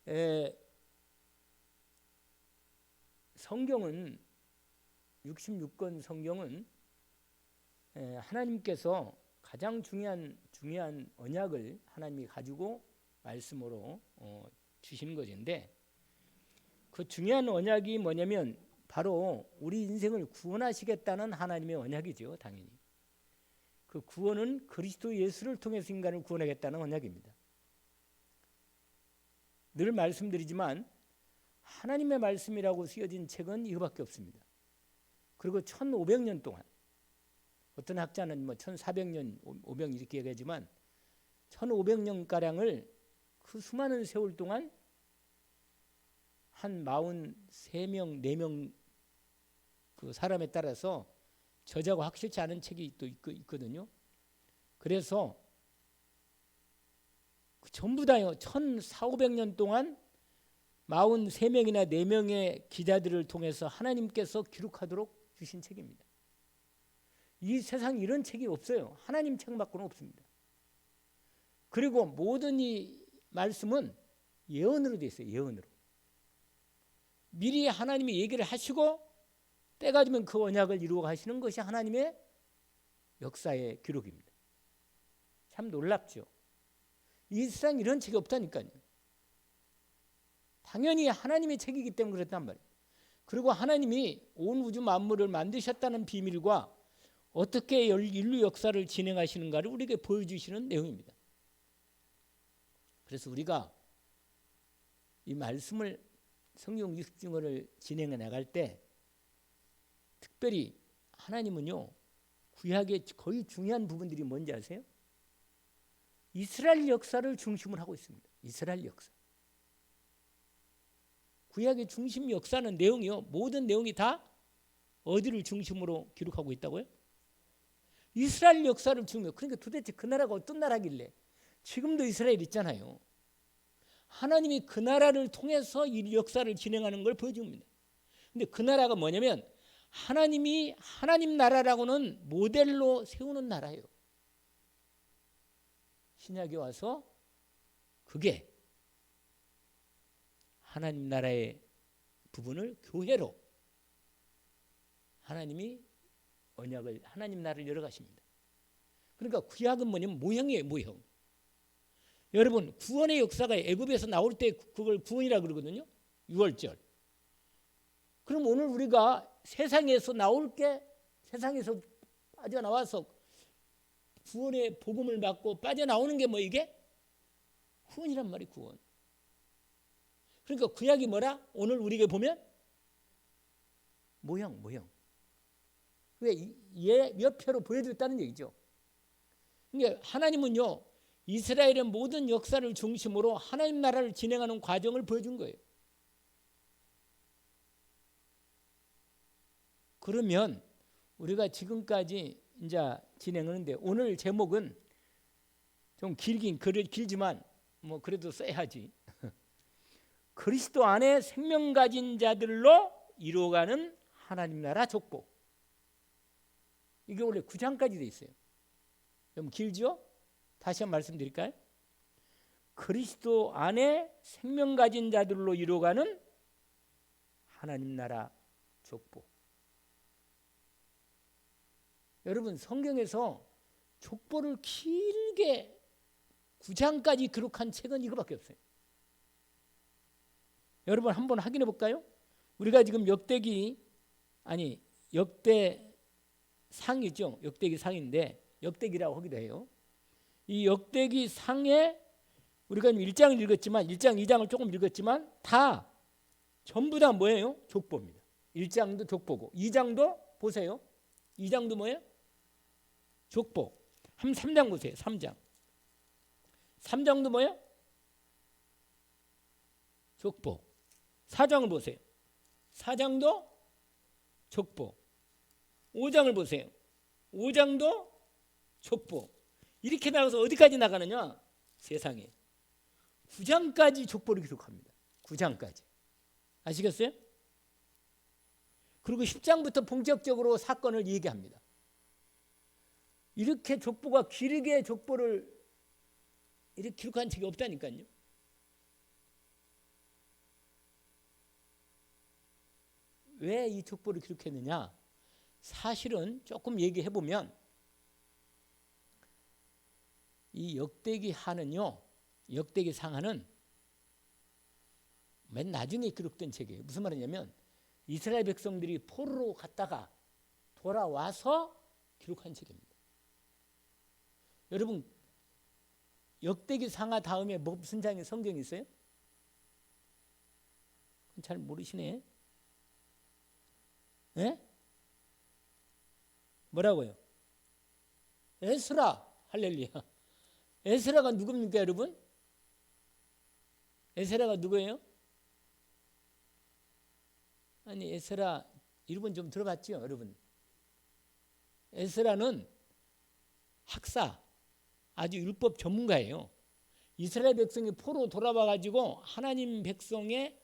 에, 성경은 66권 성경은 하나님께서 가장 중요한 언약을 하나님이 가지고 말씀으로 주시는 것인데, 그 중요한 언약이 뭐냐면 바로 우리 인생을 구원하시겠다는 하나님의 언약이죠. 당연히 그 구원은 그리스도 예수를 통해서 인간을 구원하겠다는 언약입니다. 늘 말씀드리지만 하나님의 말씀이라고 쓰여진 책은 이거밖에 없습니다. 그리고 1500년 동안, 어떤 학자는 1400년, 500 이렇게 얘기하지만 1500년가량을 그 수많은 세월 동안 한 43명, 4명 그 사람에 따라서 저자가 확실치 않은 책이 또 있거든요. 그래서 전부 다요, 1400~500년 동안 43명이나 4명의 기자들을 통해서 하나님께서 기록하도록 주신 책입니다. 이 세상에 이런 책이 없어요. 하나님 책밖에는 없습니다. 그리고 모든 이 말씀은 예언으로 되어 있어요. 예언으로. 미리 하나님이 얘기를 하시고 때가 되면 그 언약을 이루어 가시는 것이 하나님의 역사의 기록입니다. 참 놀랍죠. 이 세상에 이런 책이 없다니까요. 당연히 하나님의 책이기 때문에 그랬단 말이에요. 그리고 하나님이 온 우주 만물을 만드셨다는 비밀과 어떻게 인류 역사를 진행하시는가를 우리에게 보여주시는 내용입니다. 그래서 우리가 이 말씀을, 성경 60증언을 진행해 나갈 때 특별히 하나님은요, 구약의 거의 중요한 부분들이 뭔지 아세요? 이스라엘 역사를 중심으로 하고 있습니다. 이스라엘 역사. 구약의 중심 역사는 내용이요, 모든 내용이 다 어디를 중심으로 기록하고 있다고요? 이스라엘 역사를 중심으로. 그러니까 도대체 그 나라가 어떤 나라길래, 지금도 이스라엘 있잖아요. 하나님이 그 나라를 통해서 이 역사를 진행하는 걸 보여줍니다. 근데 그 나라가 뭐냐면 하나님이 하나님 나라라고는 모델로 세우는 나라예요. 신약에 와서 그게 하나님 나라의 부분을 교회로 하나님이 언약을, 하나님 나라를 열어가십니다. 그러니까 구약은 뭐냐면 모형이에요. 모형. 여러분, 구원의 역사가 애굽에서 나올 때 그걸 구원이라 그러거든요. 유월절. 그럼 오늘 우리가 세상에서 나올 게, 세상에서 빠져나와서 구원의 복음을 받고 빠져나오는 게 뭐, 이게 구원이란 말이에요. 구원. 그러니까 구약이 뭐라? 오늘 우리에게 보면 모형. 왜? 몇 표로 보여줬다는 얘기죠. 그러니까 하나님은요, 이스라엘의 모든 역사를 중심으로 하나님 나라를 진행하는 과정을 보여준 거예요. 그러면 우리가 지금까지 이제 진행하는데, 오늘 제목은 좀 길지만 뭐 그래도 써야지. 그리스도 안에 생명 가진 자들로 이루어가는 하나님 나라 족보. 이게 원래 9장까지 돼 있어요. 좀 길죠? 다시 한번 말씀드릴까요? 그리스도 안에 생명 가진 자들로 이루어가는 하나님 나라 족보. 여러분, 성경에서 족보를 길게 9장까지 기록한 책은 이거밖에 없어요. 여러분 한번 확인해 볼까요? 우리가 지금 역대상이죠. 역대기상인데 역대기라고 하기도 해요. 이 역대기상에 우리가 1장을 읽었지만 1장, 2장을 조금 읽었지만 다 전부 다 뭐예요? 족보입니다. 1장도 족보고 2장도 보세요. 2장도 뭐예요? 족보. 3장 보세요. 3장. 3장도 뭐예요? 족보. 4장을 보세요. 4장도 족보. 5장을 보세요. 5장도 족보. 이렇게 나가서 어디까지 나가느냐? 세상에 9장까지 족보를 기록합니다. 9장까지. 아시겠어요? 그리고 10장부터 본격적으로 사건을 얘기합니다. 이렇게 족보가 길게 족보를 이렇게 기록한 책이 없다니까요. 왜 이 족보를 기록했느냐? 사실은 조금 얘기해 보면 이 역대기 하는요, 역대기 상하는 맨 나중에 기록된 책이에요. 무슨 말이냐면 이스라엘 백성들이 포로로 갔다가 돌아와서 기록한 책입니다. 여러분, 역대기 상하 다음에 무슨 장의 성경이 있어요? 잘 모르시네. 예? 뭐라고요? 에스라. 할렐루야. 에스라가 누굽니까, 여러분? 에스라가 누구예요? 아니, 에스라 이름은 좀 들어봤죠, 여러분? 에스라는 학사, 아주 율법 전문가예요. 이스라엘 백성이 포로 돌아와 가지고 하나님 백성의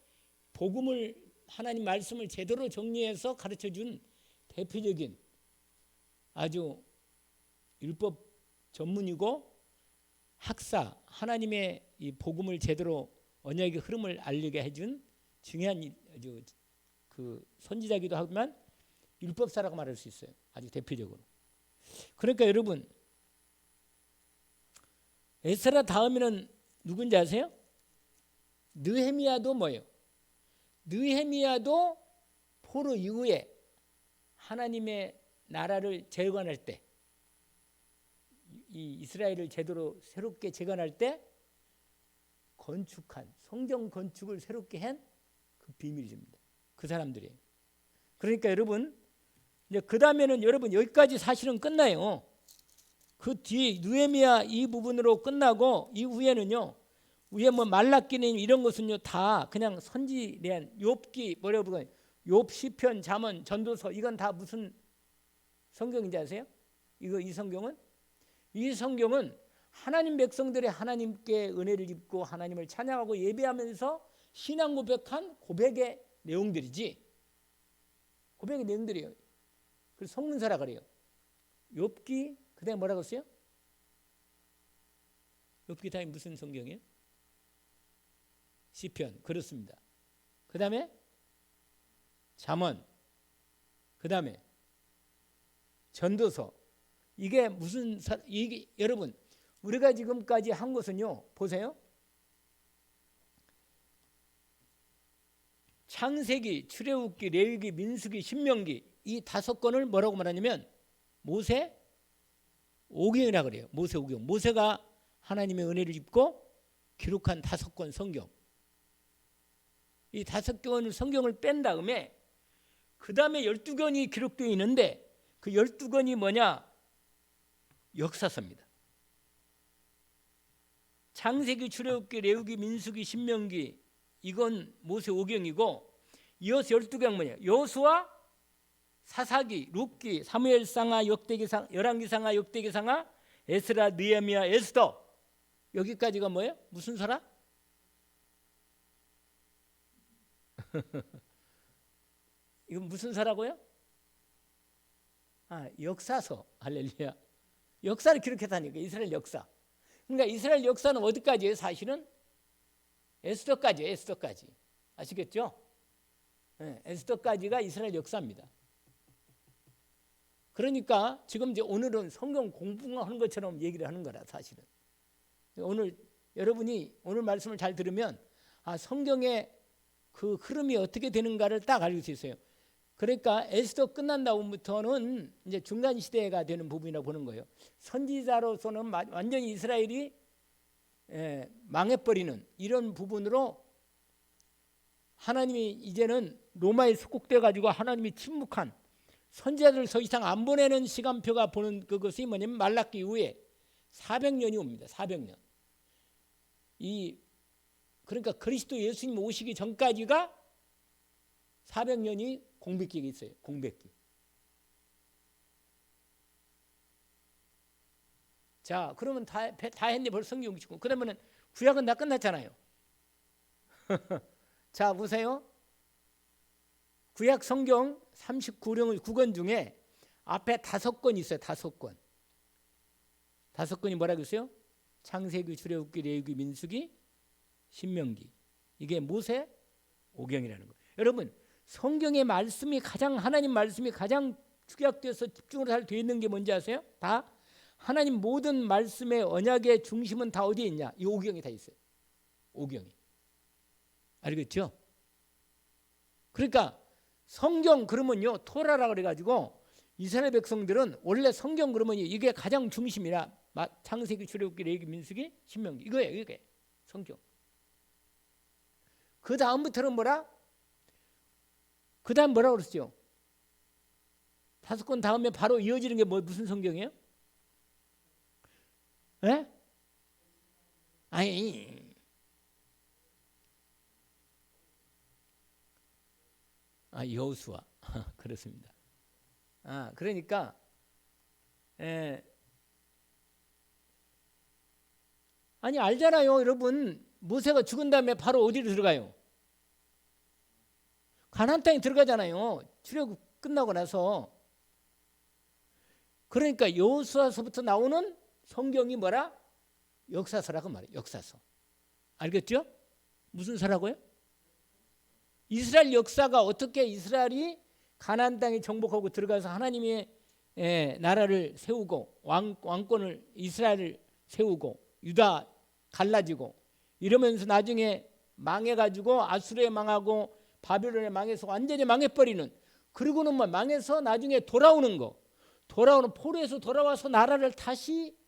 복음을, 하나님 말씀을 제대로 정리해서 가르쳐 준 대표적인 아주 율법 전문이고 학사, 하나님의 이 복음을 제대로 언약의 흐름을 알리게 해준 중요한 아주 그 선지자기도 하지만 율법사라고 말할 수 있어요. 아주 대표적으로. 그러니까 여러분, 에스라 다음에는 누군지 아세요? 느헤미야도 뭐예요? 느헤미야도 포로 이후에 하나님의 나라를 재건할 때, 이 이스라엘을 제대로 새롭게 재건할 때 건축한, 성경 건축을 새롭게 한 그 비밀입니다. 그 사람들이에요. 그러니까 여러분, 이제 그 다음에는 여러분 여기까지 사실은 끝나요. 그 뒤에 느헤미야 이 부분으로 끝나고 이후에는요, 위에 뭐 말라기는 이런 것은요 다 그냥 선지에 대한 욥기, 뭐라고 그러요? 욥, 시편, 잠언, 전도서, 이건 다 무슨 성경인지 아세요? 이 성경은 하나님 백성들의 하나님께 은혜를 입고 하나님을 찬양하고 예배하면서 신앙 고백한 고백의 내용들이지, 고백의 내용들이에요. 그래서 성문서라 그래요. 욥기, 그다음에 뭐라고 했어요? 욥기 다음에 무슨 성경이에요? 시편. 그렇습니다. 그 다음에 잠언, 그 다음에 전도서. 이게 무슨 이게 여러분, 우리가 지금까지 한 것은요, 보세요. 창세기, 출애굽기, 레위기, 민수기, 신명기, 이 5권을 뭐라고 말하냐면 모세 오경이라 그래요. 모세 오경. 모세가 하나님의 은혜를 입고 기록한 5권 성경. 이 5권 성경을 뺀 다음에 그 다음에 12권이 기록되어 있는데 그 12권이 뭐냐? 역사서입니다. 창세기, 출애굽기, 레위기, 민수기, 신명기, 이건 모세 오경이고, 이어서 12경 뭐냐? 여호수아, 사사기, 룻기, 사무엘상하, 역대기상, 열왕기상하, 역대기상하, 에스라, 느헤미야, 에스더. 여기까지가 뭐예요? 무슨 서라? 이건 무슨 서라고요? 역사서. 할렐루야. 역사를 기록했다니까. 이스라엘 역사. 그러니까 이스라엘 역사는 어디까지예요? 사실은 에스더까지예요. 에스더까지. 아시겠죠? 네, 에스더까지가 이스라엘 역사입니다. 그러니까 지금 이제 오늘은 성경 공부하는 것처럼 얘기를 하는 거라, 사실은. 오늘 여러분이 오늘 말씀을 잘 들으면 성경의 그 흐름이 어떻게 되는가를 딱 알 수 있어요. 그러니까 에스더 끝난 다음부터는 이제 중간 시대가 되는 부분이라고 보는 거예요. 선지자로서는 완전히 이스라엘이 망해버리는 이런 부분으로 하나님이 이제는 로마에 속국돼 가지고 하나님이 침묵한 선지자들을 더 이상 안 보내는 시간표가 보는 그것이 뭐냐면 말라기 이후에 400년이 옵니다. 400년. 그러니까 그리스도 예수님 오시기 전까지가 400년이 공백기가 있어요. 공백기. 자, 그러면 다 했네. 벌써 성경 읽고. 그러면은 구약은 다 끝났잖아요. 자, 보세요. 구약 성경 39권 중에 앞에 5권 있어요. 5권. 5권이 뭐라고 했어요? 창세기, 출애굽기, 레위기, 민수기, 신명기. 이게 모세 오경이라는 거예요. 여러분, 성경의 말씀이 가장 하나님 말씀이 가장 축약돼서 집중으로 잘 되어 있는 게 뭔지 아세요? 다 하나님 모든 말씀의 언약의 중심은 다 어디에 있냐? 이 오경에 다 있어요. 오경이. 알겠죠? 그러니까 성경 그러면요 토라라 그래가지고 이스라엘 백성들은 원래 성경 그러면 이게 가장 중심이라 창세기, 출애굽기, 레위기, 민수기, 신명기 이거예요. 이게 성경. 그 다음부터는 뭐라? 그 다음 뭐라고 그랬죠? 5권 다음에 바로 이어지는 게 무슨 성경이에요? 예? 아니 여호수아 그렇습니다. 그러니까 아니 알잖아요, 여러분. 모세가 죽은 다음에 바로 어디로 들어가요? 가나안 땅에 들어가잖아요. 출애굽 끝나고 나서. 그러니까 여호수아서부터 나오는 성경이 뭐라? 역사서라고 말해요. 역사서. 알겠죠? 무슨 서라고요? 이스라엘 역사가 어떻게 이스라엘이 가나안 땅에 정복하고 들어가서 하나님의 나라를 세우고 왕권을 이스라엘을 세우고 유다 갈라지고 이러면서 나중에 망해가지고 아수르에 망하고 바빌론에 망해서 완전히 망해버리는, 그리고는 뭐 망해서 나중에 돌아오는 거, 돌아오는 포로에서 돌아와서 나라를 다시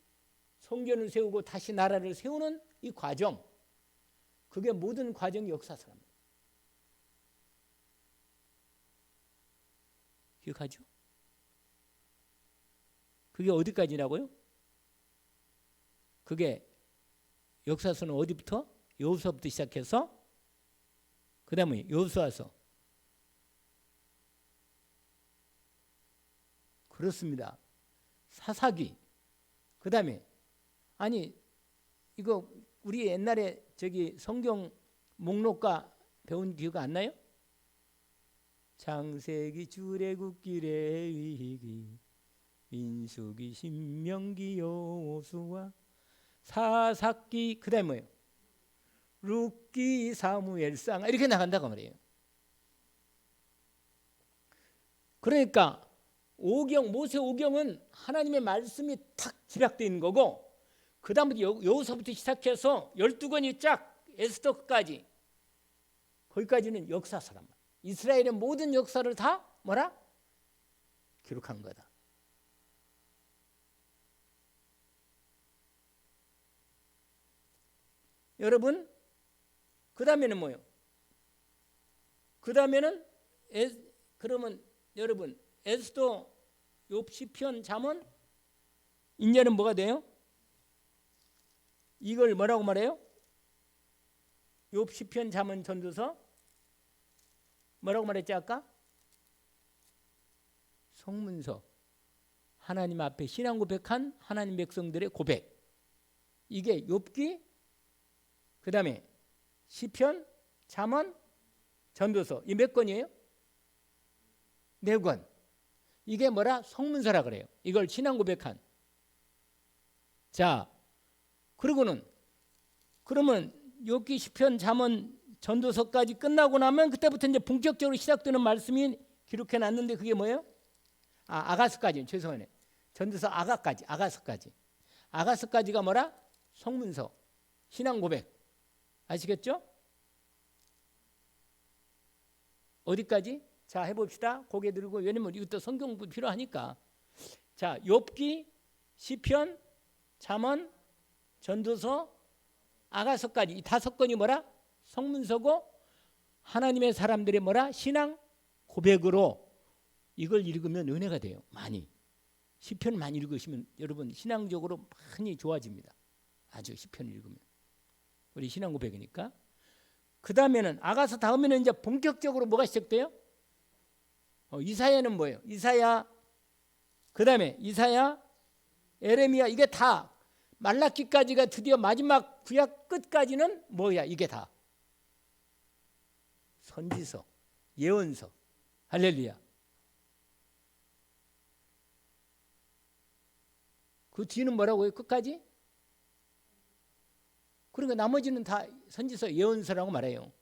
성전을 세우고 다시 나라를 세우는 이 과정, 그게 모든 과정이 역사서랍니다. 기억하죠? 그게 어디까지라고요? 그게 역사서는 어디부터? 여호수아부터 시작해서 그 다음에 여호수아서. 그렇습니다. 사사기. 그 다음에 아니 이거 우리 옛날에 저기 성경 목록가 배운 기억 안 나요? 창세기, 출애굽기, 레위기, 민수기, 신명기, 여호수아, 사사기, 그 다음에 뭐예요? 룻기, 사무엘상 이렇게 나간다고 말이에요. 그러니까 오경, 모세 오경은 하나님의 말씀이 탁 집약되어 있는 거고, 그 다음부터 여호수아부터 시작해서 12권이 쫙 에스더까지, 거기까지는 역사서란 말이에요. 이스라엘의 모든 역사를 다 뭐라? 기록한 거다. 여러분, 그 다음에는 뭐예요? 그 다음에는 그러면 여러분 에스더, 욥, 시편, 잠언, 이제는 뭐가 돼요? 이걸 뭐라고 말해요? 욥, 시편, 잠언, 전도서 뭐라고 말했지 아까? 성문서. 하나님 앞에 신앙 고백한 하나님 백성들의 고백. 이게 욥기, 그 다음에 시편, 잠언, 전도서. 이 몇 권이에요? 4권. 이게 뭐라? 성문서라 그래요. 이걸 신앙 고백한. 자, 그러면 욥기, 시편, 잠언, 전도서까지 끝나고 나면 그때부터 이제 본격적으로 시작되는 말씀이 기록해 놨는데 그게 뭐예요? 아가서까지. 죄송하네. 전도서 아가서까지. 아가서까지가 뭐라? 성문서, 신앙 고백. 아시겠죠? 어디까지? 자, 해봅시다. 고개 들고. 왜냐면 이것도 성경 필요하니까. 자, 욥기, 시편, 잠언, 전도서, 아가서까지 이 5권이 뭐라? 성문서고, 하나님의 사람들의 뭐라? 신앙 고백으로 이걸 읽으면 은혜가 돼요. 많이. 시편 많이 읽으시면 여러분 신앙적으로 많이 좋아집니다. 아주 시편을 읽으면. 우리 신앙 고백이니까. 그 다음에는 아가서 다음에는 이제 본격적으로 뭐가 시작돼요? 이사야는 뭐예요? 이사야, 그 다음에 이사야, 에레미야, 이게 다 말라기까지가 드디어 마지막 구약 끝까지는 뭐야? 이게 다 선지서, 예언서. 할렐루야. 그 뒤는 뭐라고 해요? 끝까지? 그러니까 나머지는 다 선지서, 예언서라고 말해요.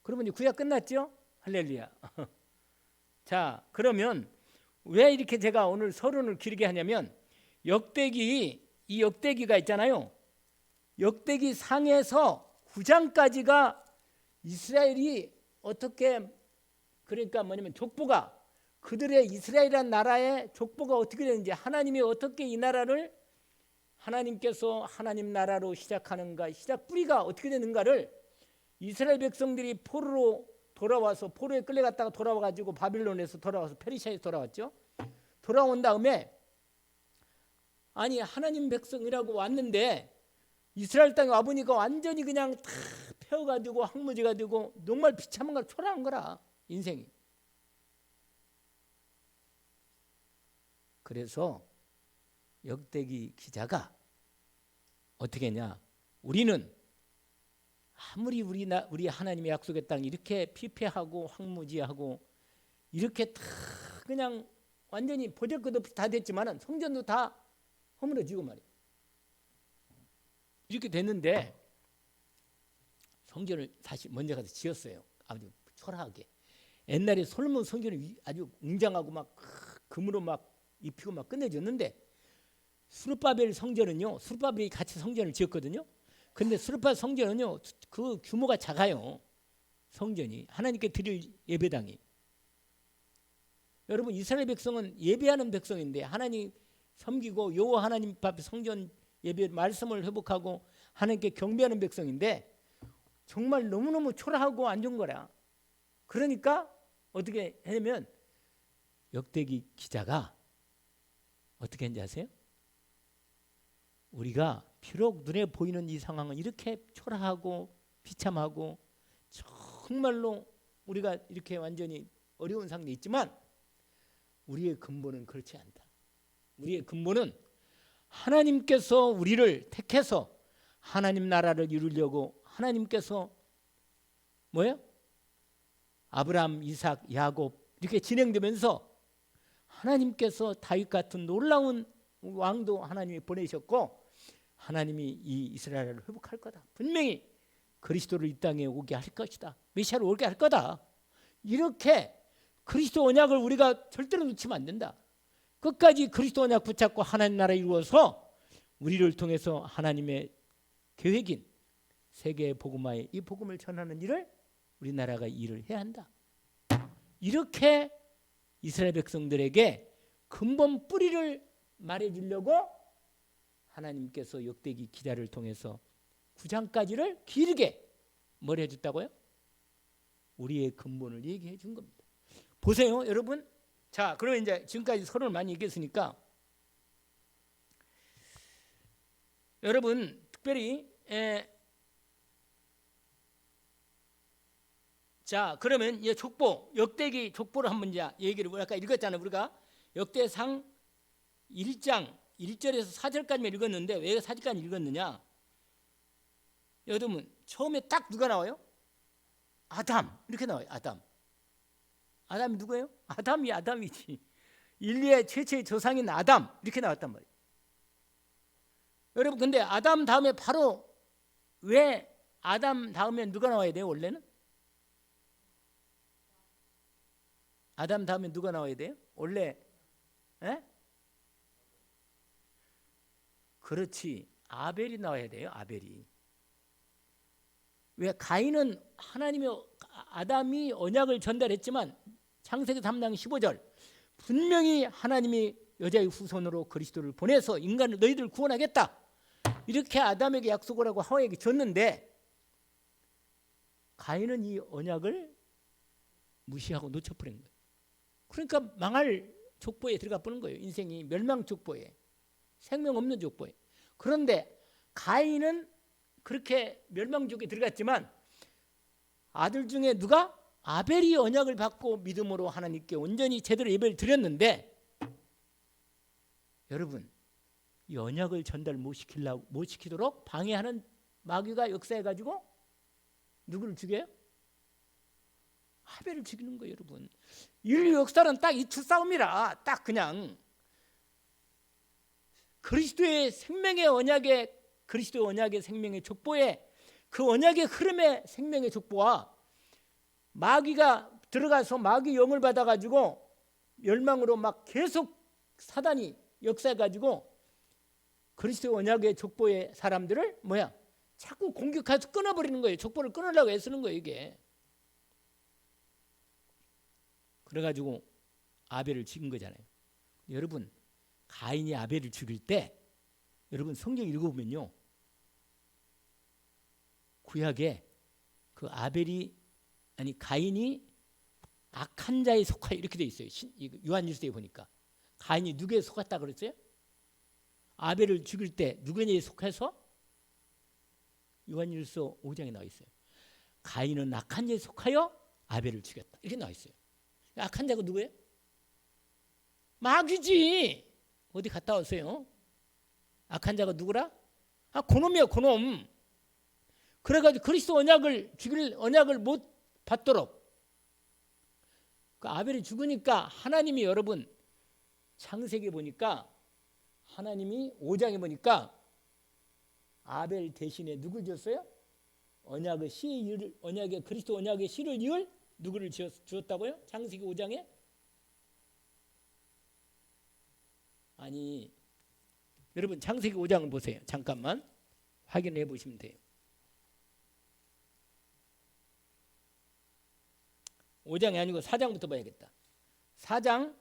그러면 구약 끝났죠? 할렐루야. 자, 그러면 왜 이렇게 제가 오늘 서론을 길게 하냐면 역대기, 이 역대기가 있잖아요. 역대기 상에서 9장까지가 이스라엘이 어떻게, 그러니까 뭐냐면 족보가, 그들의 이스라엘이라는 나라의 족보가 어떻게 되는지, 하나님이 어떻게 이 나라를, 하나님께서 하나님 나라로 시작하는가, 시작 뿌리가 어떻게 되는가를 이스라엘 백성들이 포로로 돌아와서, 포로에 끌려갔다가 돌아와가지고 바빌론에서 돌아와서 페르시아에서 돌아왔죠. 돌아온 다음에 아니 하나님 백성이라고 왔는데 이스라엘 땅에 와보니까 완전히 그냥 다 폐어가지고 황무지가 되고 정말 비참한 걸 초라한 거라, 인생이. 그래서 역대기 기자가 어떻게 했냐, 우리는 아무리 우리 하나님의 약속의 땅 이렇게 피폐하고 황무지하고 이렇게 다 그냥 완전히 보잘 것 없이 다 됐지만은 성전도 다 허물어지고 말이에요. 이렇게 됐는데 성전을 다시 먼저 가서 지었어요. 아주 초라하게. 옛날에 솔로몬 성전이 아주 웅장하고 막 금으로 막 입히고 막 끝내줬는데 스룹바벨 성전은요, 스룹바벨이 같이 성전을 지었거든요. 근데 스룹바벨 성전은요, 그 규모가 작아요. 성전이 하나님께 드릴 예배당이. 여러분, 이스라엘 백성은 예배하는 백성인데 하나님 섬기고 여호와 하나님 앞에 성전 예배 말씀을 회복하고 하나님께 경배하는 백성인데 정말 너무너무 초라하고 안 좋은 거라. 그러니까 어떻게 하냐면 역대기 기자가 어떻게 했는지 아세요? 우리가 비록 눈에 보이는 이 상황은 이렇게 초라하고 비참하고 정말로 우리가 이렇게 완전히 어려운 상태에 있지만 우리의 근본은 그렇지 않다. 우리의 근본은 하나님께서 우리를 택해서 하나님 나라를 이루려고 하나님께서 뭐예요? 아브라함, 이삭, 야곱 이렇게 진행되면서 하나님께서 다윗 같은 놀라운 왕도 하나님이 보내셨고 하나님이 이 이스라엘을 회복할 거다. 분명히 그리스도를 이 땅에 오게 할 것이다. 메시아를 오게 할 거다. 이렇게 그리스도 언약을 우리가 절대로 놓치면 안 된다. 끝까지 그리스도 언약 붙잡고 하나님 나라 이루어서 우리를 통해서 하나님의 계획인 세계 복음화의 이 복음을 전하는 일을 우리나라가 일을 해야 한다. 이렇게 이스라엘 백성들에게 근본 뿌리를 말해주려고 하나님께서 역대기 기자를 통해서 9장까지를 길게 뭘 해줬다고요? 우리의 근본을 얘기해 준 겁니다. 보세요, 여러분. 자, 그러면 이제 지금까지 서론을 많이 얘기했으니까 여러분 특별히 자, 그러면 이 족보, 역대기 족보를 한번 이제 얘기를 아까 읽었잖아요. 우리가 역대상 1장 1절에서 4절까지만 읽었는데 왜 4절까지 읽었느냐? 여러분 처음에 딱 누가 나와요? 아담 이렇게 나와요. 아담이 누구예요? 아담이지. 인류의 최초의 조상인 아담 이렇게 나왔단 말이에요. 여러분 근데 아담 다음에 바로 왜 아담 다음에 누가 나와야 돼요? 원래는 아담 다음에 누가 나와야 돼요? 원래 그렇지, 아벨이 나와야 돼요. 아벨이. 왜? 가인은 하나님의 아담이 언약을 전달했지만 창세기 3장 15절 분명히 하나님이 여자의 후손으로 그리스도를 보내서 인간을 너희들 구원하겠다 이렇게 아담에게 약속을 하고 하와에게 줬는데 가인은 이 언약을 무시하고 놓쳐버린 거예요. 그러니까 망할 족보에 들어가 버는 거예요. 인생이 멸망 족보에, 생명 없는 족보에. 그런데 가인은 그렇게 멸망족에 들어갔지만 아들 중에 누가? 아벨이 언약을 받고 믿음으로 하나님께 온전히 제대로 예배를 드렸는데 여러분 이 언약을 전달 못 시키도록 방해하는 마귀가 역사해가지고 누구를 죽여요? 아벨을 죽이는 거예요. 여러분 인류 역사는 딱 이 두 싸움이라 딱 그냥 그리스도의 생명의 언약의 그리스도의 언약의 생명의 족보에 그 언약의 흐름의 생명의 족보와 마귀가 들어가서 마귀 영을 받아가지고 멸망으로 막 계속 사단이 역사해가지고 그리스도의 언약의 족보의 사람들을 자꾸 공격해서 끊어버리는 거예요. 족보를 끊으려고 애쓰는 거예요, 이게. 그래가지고 아벨을 죽인 거잖아요. 여러분, 가인이 아벨을 죽일 때 여러분 성경 읽어보면요, 구약에 그 가인이 악한 자에 속하여 이렇게 돼 있어요. 요한일서에 보니까 가인이 누구에 속았다 그랬어요? 아벨을 죽일 때 누구에 속해서? 요한일서 5장에 나와 있어요. 가인은 악한 자에 속하여 아벨을 죽였다, 이렇게 나와 있어요. 악한 자가 누구예요? 마귀지. 어디 갔다 왔어요? 악한 자가 누구라? 그놈이야, 그놈. 그래가지고 그리스도 언약을 못 받도록 그 아벨이 죽으니까 하나님이, 여러분 창세기 보니까 하나님이 5장에 보니까 아벨 대신에 누굴 줬어요? 그리스도 언약의 씨를 이을 누구를 주었다고요? 창세기 5장에? 아니, 여러분 창세기 5장을 보세요. 잠깐만 확인해 보시면 돼요. 5장이 아니고 4장부터 봐야겠다. 4장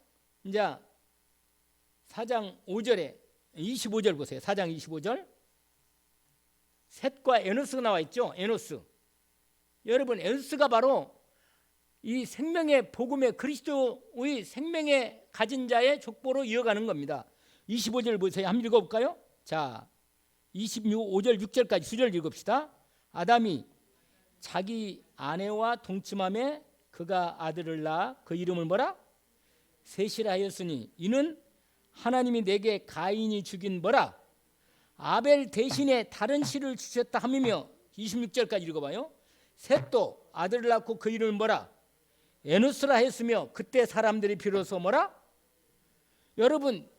5절에 25절 보세요. 4장 25절. 셋과 에노스가 나와 있죠. 에노스. 여러분, 에노스가 바로 이 생명의 복음의 그리스도의 생명의 가진 자의 족보로 이어가는 겁니다. 25절 보세요. 한번 읽어볼까요? 자, 25절 6절까지 수절 읽읍시다. 아담이 자기 아내와 동침함에 그가 아들을 낳아 그 이름을 뭐라? 셋이라 하였으니 이는 하나님이 내게 가인이 죽인 뭐라? 아벨 대신에 다른 씨를 주셨다 함이며. 26절까지 읽어봐요. 셋도 아들을 낳고 그 이름을 뭐라? 에노스라 했으며 그때 사람들이 비로소 뭐라? 여러분,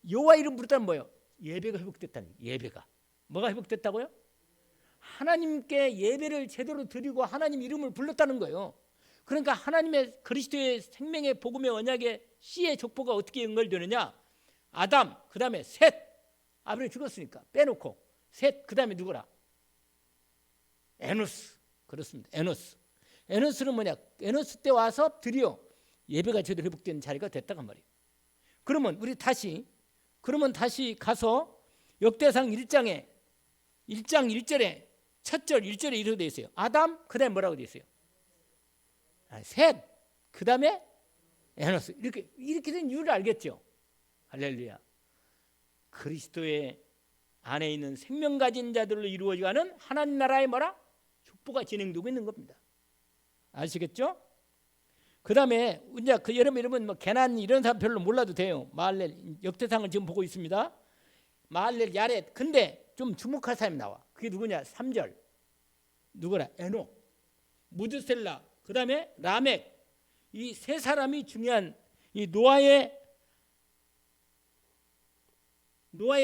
여호와 이름 부르다는 뭐예요? 예배가 회복됐다는. 예배가 뭐가 회복됐다고요? 하나님께 예배를 제대로 드리고 하나님 이름을 불렀다는 거예요. 그러니까 하나님의 그리스도의 생명의 복음의 언약의 씨의 족보가 어떻게 연결되느냐? 아담, 그 다음에 셋. 아벨이 죽었으니까 빼놓고 셋, 그 다음에 누구라? 에노스. 그렇습니다. 에노스는 뭐냐? 에노스 때 와서 드디어 예배가 제대로 회복된 자리가 됐다고 말이에요. 그러면 다시 가서 역대상 1장 1절에 첫 절 1절에 이렇게 되어 있어요. 아담, 그 다음에 뭐라고 되어 있어요? 셋, 그 다음에 에노스. 이렇게 된 이유를 알겠죠? 할렐루야. 그리스도의 안에 있는 생명 가진 자들로 이루어지는 하나님 나라의 뭐라? 족보가 진행되고 있는 겁니다. 아시겠죠? 그 다음에 이제 여러분 뭐 게난 이런 사람 별로 몰라도 돼요. 마할렐 역대상을 지금 보고 있습니다. 마할렐 야렛. 근데 좀 주목할 사람이 나와. 그게 누구냐? 3절. 누구라? 에녹, 무드셀라, 그 다음에 라멕. 이 세 사람이 중요한 이 노아의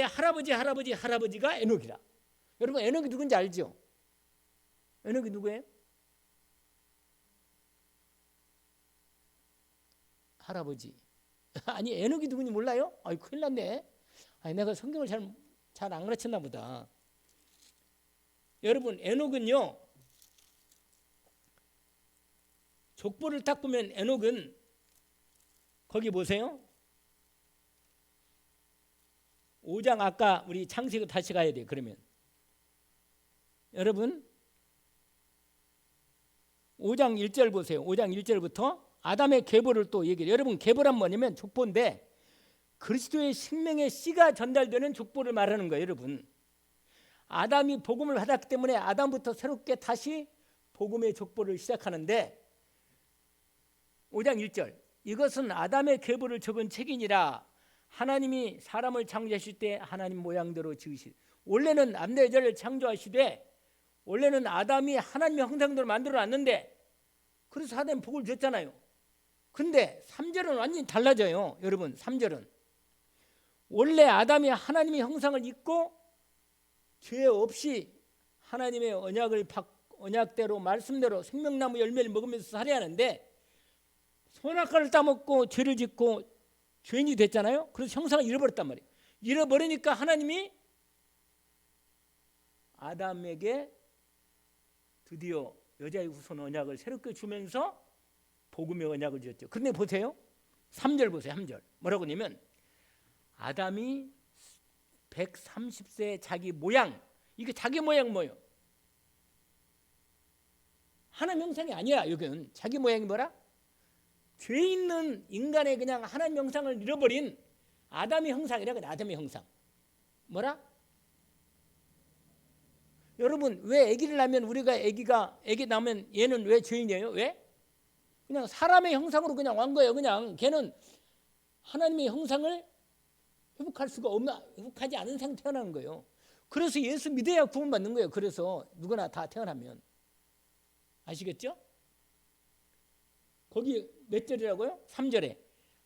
할아버지가 에녹이라. 여러분, 에녹이 누군지 알죠? 에녹이 누구예요? 할아버지. 아니, 에녹이 누군지 몰라요? 아이, 큰일 났네. 아니, 내가 성경을 잘 안 가르쳤나 보다. 여러분, 에녹은요, 족보를 딱 보면 에녹은 거기 보세요. 5장 아까 우리 창세기 다시 가야 돼요. 그러면 여러분 5장 1절 보세요. 5장 1절부터 아담의 계보를 또 얘기해요. 여러분, 계보란 뭐냐면 족보인데 그리스도의 생명의 씨가 전달되는 족보를 말하는 거예요. 여러분, 아담이 복음을 받았기 때문에 아담부터 새롭게 다시 복음의 족보를 시작하는데 5장 1절, 이것은 아담의 계보를 적은 책이니라. 하나님이 사람을 창조하실 때 하나님 모양대로 지으시. 원래는 남자 여자를 창조하시되 원래는 아담이 하나님의 형상대로 만들어놨는데 그래서 하나님 복을 줬잖아요. 근데 3절은 완전히 달라져요. 여러분, 3절은 원래 아담이 하나님의 형상을 입고 죄 없이 하나님의 언약대로 말씀대로 생명나무 열매를 먹으면서 살아야 하는데 선악과를 따먹고 죄를 짓고 죄인이 됐잖아요. 그래서 형상을 잃어버렸단 말이에요. 잃어버리니까 하나님이 아담에게 드디어 여자의 후손 언약을 새롭게 주면서 복음의 언약을 주셨죠. 그런데 보세요. 3절 보세요. 3절 뭐라고 하냐면 아담이 130세 자기 모양, 이게 자기 모양 뭐예요? 하나님 형상이 아니야. 여기는 자기 모양이 뭐라? 죄 있는 인간의 그냥 하나님 형상을 잃어버린 아담의 형상이라 그래. 아담의 형상 뭐라? 여러분 왜 아기를 낳으면 우리가 아기 낳으면 얘는 왜 죄인이에요? 왜? 그냥 사람의 형상으로 그냥 온 거예요. 그냥 걔는 하나님의 형상을 회복할 수가 없나, 회복하지 않은 상태 태어나는 거예요. 그래서 예수 믿어야 구원받는 거예요. 그래서 누구나 다 태어나면. 아시겠죠? 거기 몇 절이라고요? 3절에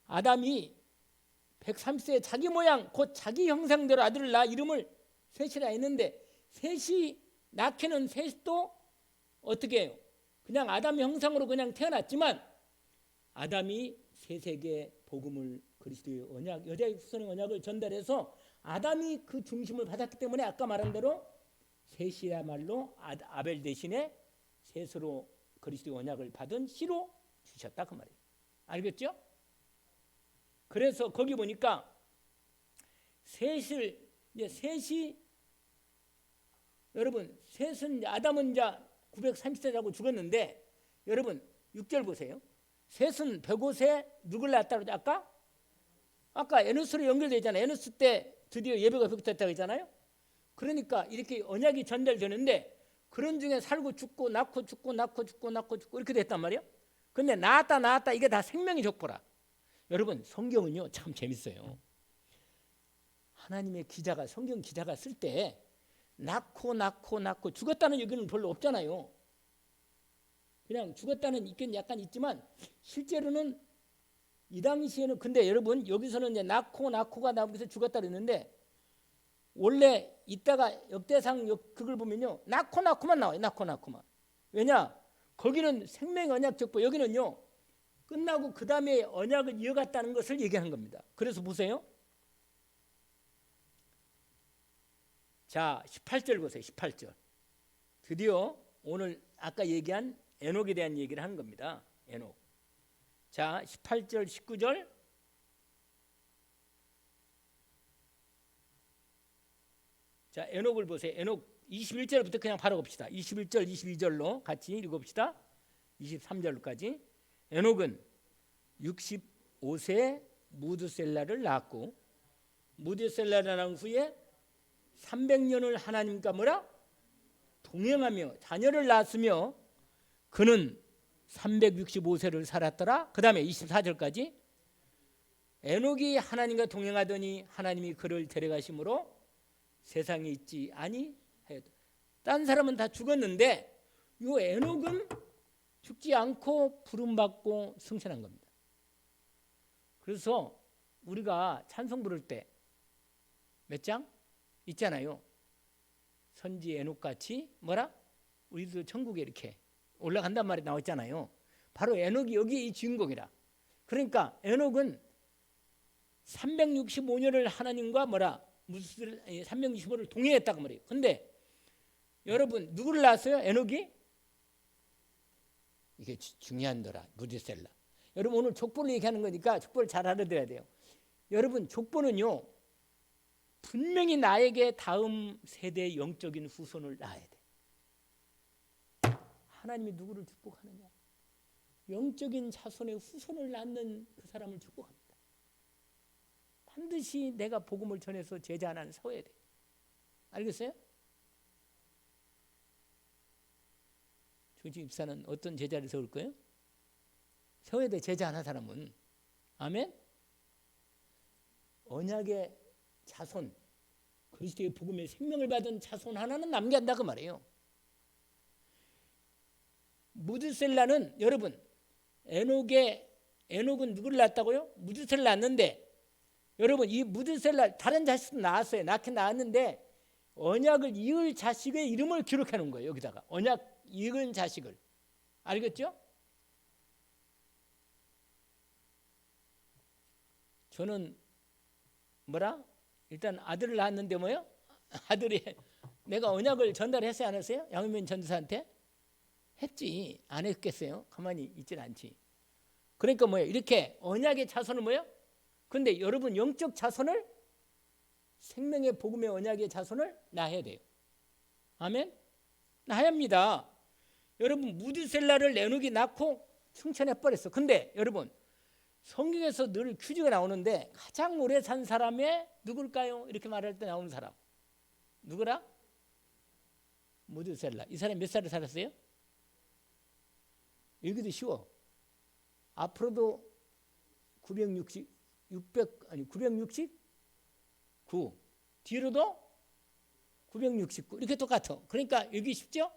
아담이 130세 자기 모양 곧 자기 형상대로 아들을 낳아 이름을 셋이라 했는데 셋이 낳기는 셋도 어떻게 해요? 그냥 아담의 형상으로 그냥 태어났지만 아담이 셋에게 복음을 그리스도의 언약, 여자의 후손의 언약을 전달해서 아담이 그 중심을 받았기 때문에 아까 말한 대로 셋이야말로 아벨 대신에 셋으로 그리스도의 언약을 받은 씨로 주셨다 그 말이에요. 알겠죠? 그래서 거기 보니까 셋이 여러분 셋은 아담은 이제 930세라고 죽었는데 여러분 6절 보세요. 셋은 105세 누굴 낳았다고 아까 에노스로 연결되잖아요. 에노스 때 드디어 예배가 회복됐다고 했잖아요. 그러니까 이렇게 언약이 전달되는데 그런 중에 살고 죽고 낳고 죽고 이렇게 됐단 말이에요. 근데 낳았다 이게 다 생명의 족보라. 여러분 성경은요 참 재밌어요. 하나님의 기자가 성경 기자가 쓸 때 낳고 죽었다는 얘기는 별로 없잖아요. 그냥 죽었다는 있긴 약간 있지만 실제로는 이 당시에는 근데 여러분 여기서는 이제 낳고가 나오면서 죽었다 그랬는데 원래 이따가 역대상 그걸 보면요 낳고만 나와요. 낳고만. 왜냐? 거기는 생명 언약 족보, 여기는요 끝나고 그 다음에 언약을 이어갔다는 것을 얘기하는 겁니다. 그래서 보세요. 자 18절 보세요. 18절 드디어 오늘 아까 얘기한 에녹에 대한 얘기를 하는 겁니다. 에녹. 자 18절 19절 자 에녹을 보세요. 에녹 21절부터 그냥 바로 봅시다. 21절 22절로 같이 읽어봅시다. 23절까지 에녹은 65세 무드셀라를 낳았고 무드셀라를 낳은 후에 300년을 하나님과 뭐라? 동행하며 자녀를 낳았으며 그는 365세를 살았더라. 그 다음에 24절까지 에녹이 하나님과 동행하더니 하나님이 그를 데려가심으로 세상에 있지 아니하였다. 딴 사람은 다 죽었는데 이 에녹은 죽지 않고 부름받고 승천한 겁니다. 그래서 우리가 찬송 부를 때 몇 장? 있잖아요. 선지 에녹같이 뭐라? 우리도 천국에 이렇게 올라간단 말이 나와 있잖아요. 바로 에녹이 여기 이 주인공이라. 그러니까 에녹은 365년을 하나님과 뭐라? 365년을 동행했다고 말이에요. 근데 여러분 누구를 낳았어요? 에녹이? 이게 중요한더라. 무드셀라. 여러분 오늘 족보를 얘기하는 거니까 족보를 잘 알아들어야 돼요. 여러분 족보는요 분명히 나에게 다음 세대의 영적인 후손을 낳아야 돼. 하나님이 누구를 축복하느냐? 영적인 자손의 후손을 낳는 그 사람을 축복합니다. 반드시 내가 복음을 전해서 제자 하나는 세워야 돼. 알겠어요? 조지 집사는 어떤 제자를 세울 거예요? 세워야 돼. 제자 하나 사람은. 아멘? 언약의 자손, 그리스도의 복음의 생명을 받은 자손 하나는 남게 한다 그 말이에요. 무드셀라는 여러분 에녹은 누구를 낳았다고요? 무드셀라 낳았는데 여러분 이 무드셀라 다른 자식도 낳았어요. 낳긴 낳았는데 언약을 이을 자식의 이름을 기록해 놓은 거예요. 여기다가 언약 이은 자식을. 알겠죠? 저는 뭐라? 일단 아들을 낳았는데 뭐요? 아들이 내가 언약을 전달했어요, 안 했어요? 양현민 전도사한테? 했지. 안 했겠어요? 가만히 있질 않지. 그러니까 뭐예요? 이렇게 언약의 자손은 뭐예요? 근데 여러분 영적 자손을, 생명의 복음의 언약의 자손을 낳아야 돼요. 아멘? 낳아야 합니다. 여러분 무드셀라를 내누기 낳고 승천해버렸어. 근데 여러분 성경에서 늘 퀴즈가 나오는데 가장 오래 산 사람이 누굴까요? 이렇게 말할 때 나오는 사람 누구라? 무드셀라. 이 사람이 몇 살을 살았어요? 여기도 쉬워. 앞으로도 969, 뒤로도 969 이렇게 똑같아. 그러니까 여기 쉽죠?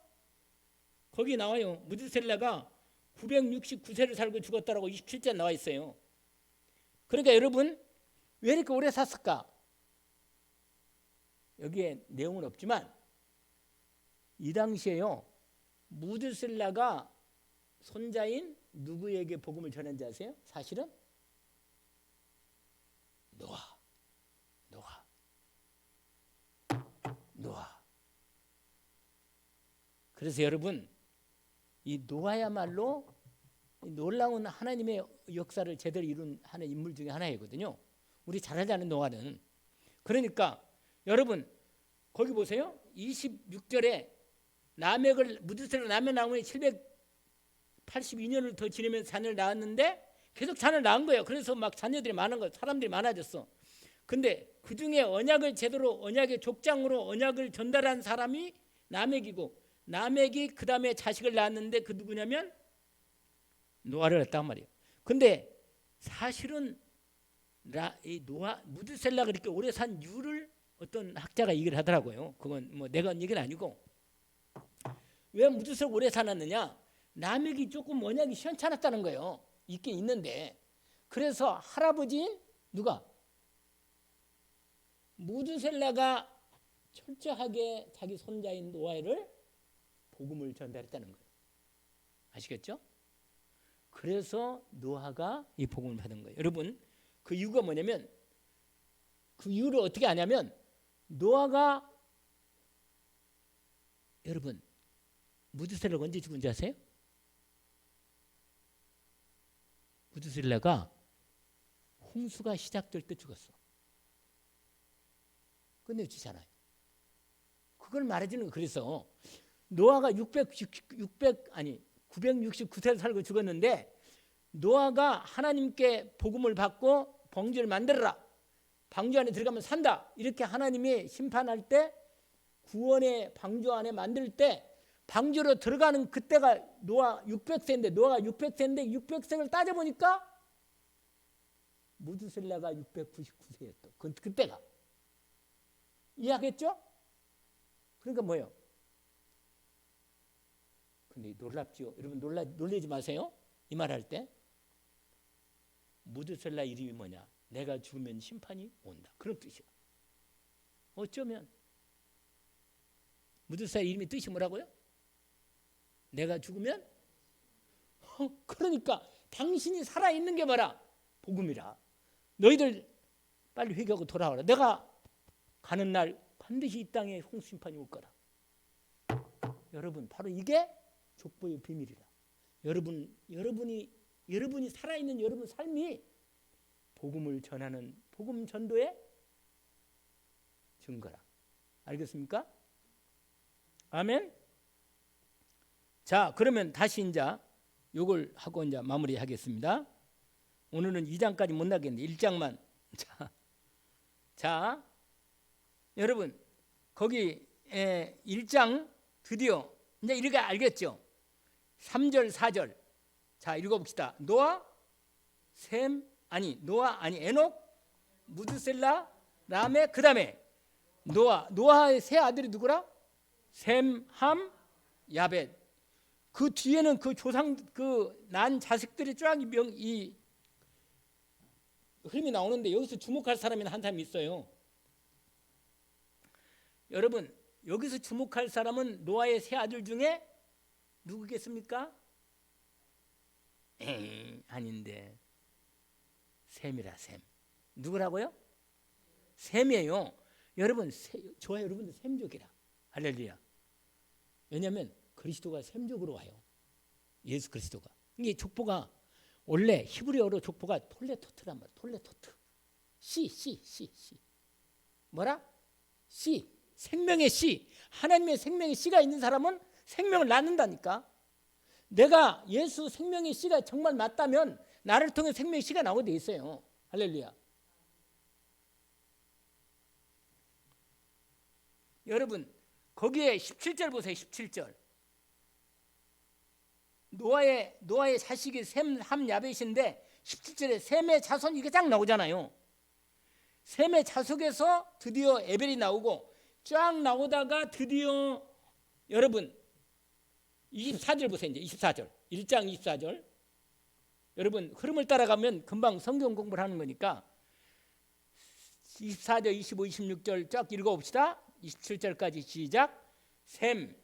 거기 나와요. 무드셀라가 969세를 살고 죽었다라고 27절 나와 있어요. 그러니까 여러분 왜 이렇게 오래 샀을까? 여기에 내용은 없지만 이 당시에요, 무드셀라가 손자인 누구에게 복음을 전한지 아세요? 사실은 노아. 그래서 여러분 이 노아야말로 놀라운 하나님의 역사를 제대로 이룬 하는 인물 중에 하나이거든요. 우리 잘 알지 않은 노아는. 그러니까 여러분 거기 보세요. 26절에 무드셀라 라멕 나무에 782년을 더 지내면서 자녀를 낳았는데 계속 자녀를 낳은 거예요. 그래서 막 자녀들이 많은 거예요. 사람들이 많아졌어. 근데 그중에 언약을 제대로 언약의 족장으로 언약을 전달한 사람이 라멕이고, 라멕이 그 다음에 자식을 낳았는데 그 누구냐면 노아를 했단 말이에요. 근데 사실은 이 무드셀라가 그렇게 오래 산 이유를 어떤 학자가 얘기를 하더라고요. 그건 뭐 내가 한 얘기는 아니고, 왜 무드셀라가 오래 살았느냐? 라멕이 조금 언약이 시원찮았다는 거예요. 있긴 있는데. 그래서 할아버지인 누가? 무드셀라가 철저하게 자기 손자인 노아를 복음을 전달했다는 거예요. 아시겠죠? 그래서 노아가 이 복음을 받은 거예요. 여러분 그 이유가 뭐냐면, 그 이유를 어떻게 아냐면, 노아가 여러분 무드셀라가 언제 죽은지 아세요? 무드셀라가 홍수가 시작될 때 죽었어. 끝내주잖아요. 그걸 말해주는 거. 그래서 노아가 969세를 살고 죽었는데, 노아가 하나님께 복음을 받고 방주를 만들어라, 방주 안에 들어가면 산다, 이렇게 하나님이 심판할 때 구원의 방주 안에 만들 때 방주로 들어가는 그때가 노아 600세인데, 노아가 600세인데 600세를 따져보니까 무드셀라가 699세였다. 그때가. 이해하겠죠? 그러니까 뭐예요? 근데 놀랍죠? 여러분 놀라지 마세요. 이 말할 때 무드셀라 이름이 뭐냐? 내가 죽으면 심판이 온다. 그런 뜻이야. 어쩌면 무드셀라 이름의 뜻이 뭐라고요? 내가 죽으면 그러니까 당신이 살아있는 게 뭐라? 복음이라. 너희들 빨리 회개하고 돌아와라. 내가 가는 날 반드시 이 땅에 홍수심판이 올 거라. 여러분 바로 이게 족보의 비밀이라. 여러분이 살아있는 여러분 삶이 복음을 전하는 복음 전도의 증거라. 알겠습니까? 아멘. 자, 그러면 다시 이제 요걸 하고 이제 마무리하겠습니다. 오늘은 2장까지 못 나겠는데 1장만. 자, 여러분 거기 1장 드디어 이제 이렇게 알겠죠? 3절 4절. 자, 읽어봅시다. 노아 에녹, 무드셀라, 라멕, 그 다음에 노아의 세 아들이 누구라? 셈, 함, 야벳. 그 뒤에는 그 조상 그 난 자식들이 쫙 이 흐름이 나오는데, 여기서 주목할 사람이 한 사람이 있어요. 여러분 여기서 주목할 사람은 노아의 세 아들 중에 누구겠습니까? 아닌데 셈이라. 셈. 누구라고요? 셈이에요. 여러분, 저와 여러분들 셈족이라. 할렐루야. 왜냐하면 그리스도가 셈족으로 와요. 예수 그리스도가. 이게 족보가 원래 히브리어로 족보가 톨레토트란 말이야. 톨레토트. 씨. 뭐라? 씨. 생명의 씨. 하나님의 생명의 씨가 있는 사람은 생명을 낳는다니까. 내가 예수 생명의 씨가 정말 맞다면 나를 통해 생명의 씨가 나오게 돼 있어요. 할렐루야. 여러분, 거기에 17절 보세요. 17절. 노아의 자식이 셈, 함, 야벳인데 17절에 셈의 자손 이게 쫙 나오잖아요. 셈의 자손에서 드디어 에벨이 나오고 쫙 나오다가 드디어 여러분 24절 보세요. 이제 24절. 1장 24절. 여러분 흐름을 따라가면 금방 성경 공부를 하는 거니까 24절, 25, 26절 쫙 읽어봅시다. 27절까지 시작. 셈,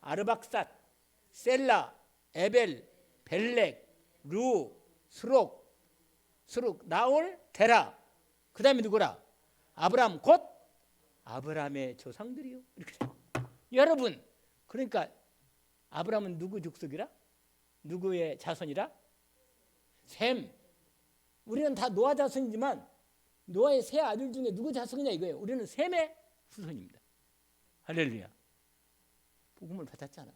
아르박삿, 셀라, 에벨, 벨렉, 루, 스룩, 나홀, 데라. 그 다음에 누구라? 아브람, 곧 아브람의 조상들이요. 이렇게. 여러분, 그러니까 아브람은 누구 족속이라? 누구의 자손이라? 셈. 우리는 다 노아 자손이지만 노아의 세 아들 중에 누구 자손이냐 이거예요. 우리는 셈의 후손입니다. 할렐루야. 복음을 받았잖아.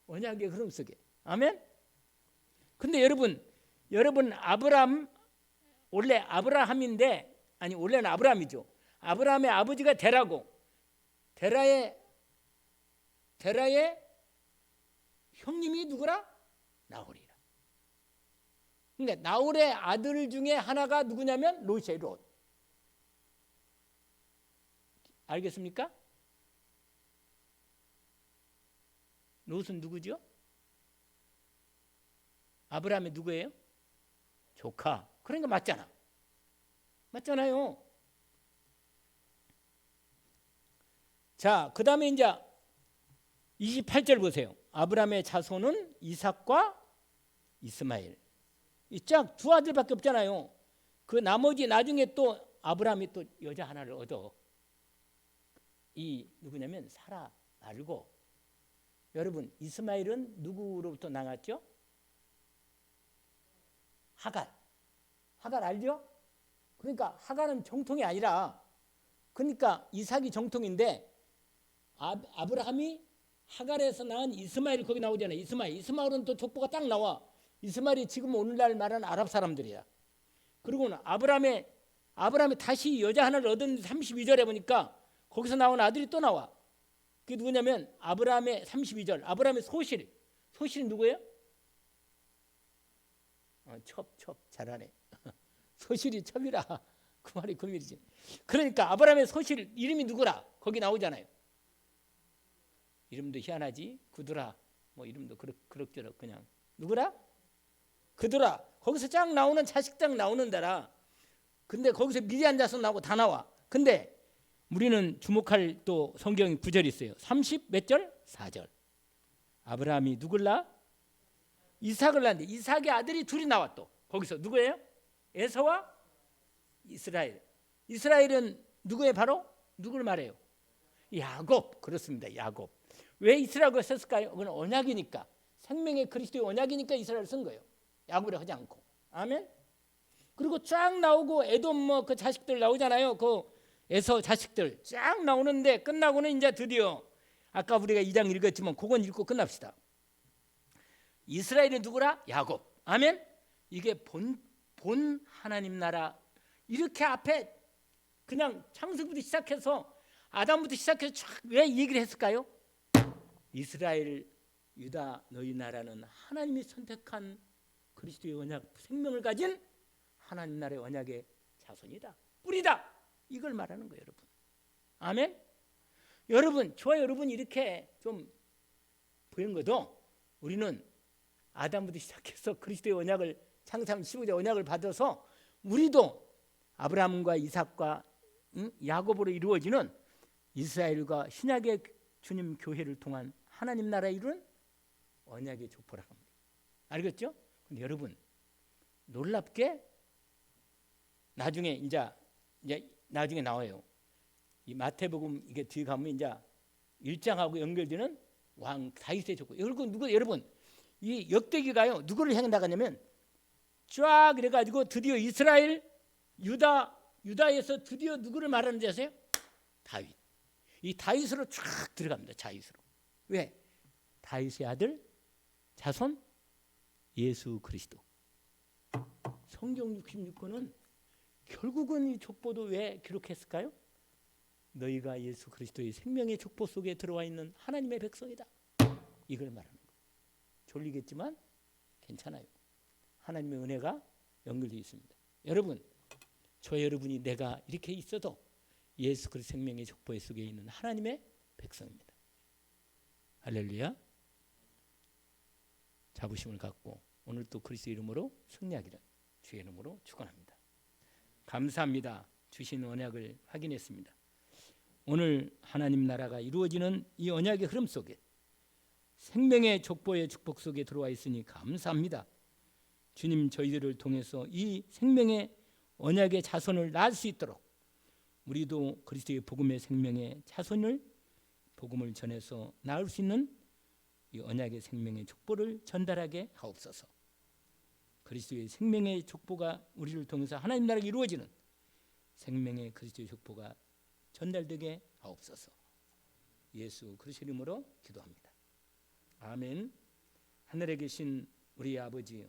언약의 흐름 속에. 아멘. 근데 여러분 아브람 원래 아브라함인데 아니 원래는 아브람이죠. 아브라함의 아버지가 데라고 데라의 형님이 누구라? 나홀이라. 그러니까 나홀의 아들 중에 하나가 누구냐면 롯이에요. 롯. 알겠습니까? 롯은 누구죠? 아브라함의 누구예요? 조카. 그러니까 맞잖아요. 자, 그 다음에 이제 28절 보세요. 아브라함의 자손은 이삭과 이스마엘. 이 쫙 두 아들밖에 없잖아요. 그 나머지 나중에 또 아브라함이 또 여자 하나를 얻어. 이 누구냐면 사라 말고. 여러분 이스마엘은 누구로부터 나왔죠? 하갈 알죠? 그러니까 하갈은 정통이 아니라 그러니까 이삭이 정통인데 아브라함이 하갈에서 낳은 이스마엘 거기 나오잖아요. 이스마엘은 또 족보가 딱 나와. 이스마엘이 지금 오늘날 말하는 아랍 사람들이야. 그리고는 아브라함이 다시 여자 하나를 얻은 32절에 보니까 거기서 나온 아들이 또 나와. 그게 누구냐면 아브라함의 32절. 아브라함의 소실이 누구예요? 첩 잘하네. 소실이 첩이라 그 말이 그 말이지. 그러니까 아브라함의 소실 이름이 누구라? 거기 나오잖아요. 이름도 희한하지. 그두라 뭐 이름도 그럭저럭 그냥 누구라? 그두라. 거기서 쫙 나오는 자식 쫙 나오는 데라. 근데 거기서 미디안 자손 나오고 다 나와. 근데 우리는 주목할 또 성경 구절이 있어요. 30 몇 절? 4절. 아브라함이 누굴 낳아? 이삭을 낳는데 이삭의 아들이 둘이 나와 또. 거기서 누구예요? 에서와 이스라엘. 이스라엘은 누구의 바로? 누구를 말해요? 야곱. 그렇습니다. 야곱. 왜 이스라엘을 썼을까요? 그건 언약이니까. 생명의 그리스도의 언약이니까 이스라엘을 쓴 거예요. 야곱이라 하지 않고. 아멘. 그리고 쫙 나오고 에돔 뭐 그 자식들 나오잖아요. 그 에서 자식들 쫙 나오는데 끝나고는 이제 드디어 아까 우리가 2장 읽었지만 그건 읽고 끝납시다. 이스라엘이 누구라? 야곱. 아멘. 이게 본 하나님 나라. 이렇게 앞에 그냥 창세기부터 시작해서 아담부터 시작해서 쫙 왜 얘기를 했을까요? 이스라엘 유다 너희 나라는 하나님이 선택한 그리스도의 언약 생명을 가진 하나님 나라의 언약의 자손이다. 뿌리다. 이걸 말하는 거예요, 여러분. 아멘. 여러분, 저와 여러분이 이렇게 좀 보인 것도 우리는 아담부터 시작해서 그리스도의 언약을 창세기 15절 언약을 받아서 우리도 아브라함과 이삭과 야곱으로 이루어지는 이스라엘과 신약의 주님 교회를 통한 하나님 나라에 이룬 언약의 족보라고 합니다. 알겠죠? 근데 여러분 놀랍게 나중에 이제 나중에 나와요. 이 마태복음 이게 뒤에 가면 이제 1장하고 연결되는 왕 다윗의 족보. 여러분 이 역대기가요 누구를 향해 나가냐면 쫙 이래가지고 드디어 이스라엘 유다에서 드디어 누구를 말하는지 아세요? 다윗. 이 다윗으로 쫙 들어갑니다. 다윗으로. 왜? 다윗의 아들 자손 예수 그리스도. 성경 66권은 결국은 이 족보도 왜 기록했을까요? 너희가 예수 그리스도의 생명의 족보 속에 들어와 있는 하나님의 백성이다. 이걸 말하는 거예요. 졸리겠지만 괜찮아요. 하나님의 은혜가 연결되어 있습니다. 여러분, 저 여러분이 내가 이렇게 있어도 예수 그리스도 생명의 족보 속에 있는 하나님의 백성입니다. 할렐루야. 자부심을 갖고 오늘 또 그리스도 이름으로 승리하기를 주의 이름으로 축원합니다. 감사합니다. 주신 언약을 확인했습니다. 오늘 하나님 나라가 이루어지는 이 언약의 흐름 속에 생명의 족보의 축복 속에 들어와 있으니 감사합니다. 주님 저희들을 통해서 이 생명의 언약의 자손을 낳을 수 있도록 우리도 그리스도의 복음의 생명의 자손을 복음을 전해서 낳을 수 있는 이 언약의 생명의 족보를 전달하게 하옵소서. 그리스도의 생명의 족보가 우리를 통해서 하나님 나라가 이루어지는 생명의 그리스도의 족보가 전달되게 하옵소서. 예수 그리스도 이름으로 기도합니다. 아멘. 하늘에 계신 우리 아버지여,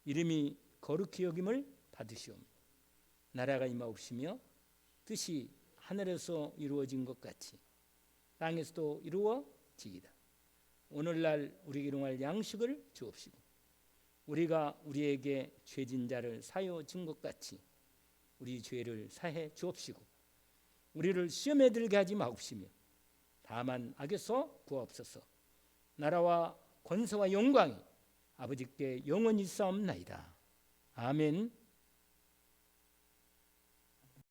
이름이 거룩히 여김을 받으시오며 나라가 임하옵시며 뜻이 하늘에서 이루어진 것 같이 땅에서도 이루어지이다. 오늘날 우리에게 일용할 양식을 주옵시고 우리가 우리에게 죄진 자를 사하여 준 것 같이 우리 죄를 사해 주옵시고 우리를 시험에 들게 하지 마옵시며 다만 악에서 구하옵소서. 나라와 권세와 영광이 아버지께 영원히 있사옵나이다. 아멘.